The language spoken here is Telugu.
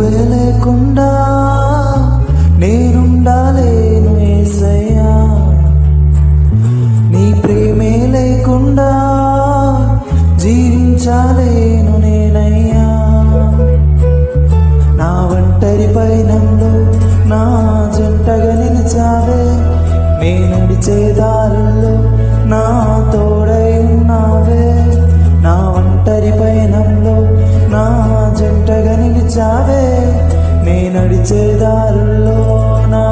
దయ లేకుండా నేనుండాలేను యేసయ్యా, నీ ప్రేమే లేకుండా జీవించాలేను నేనయ్యా. నా ఒంటరి పయనంలో నా జంటగా నిలిచావే, నే నడిచే దారుల్లో నా తోడై ఉన్నావే. నా ఒంటరి పయనంలో నా జంటగా నిలిచావే, నే నడిచే దారుల్లో నా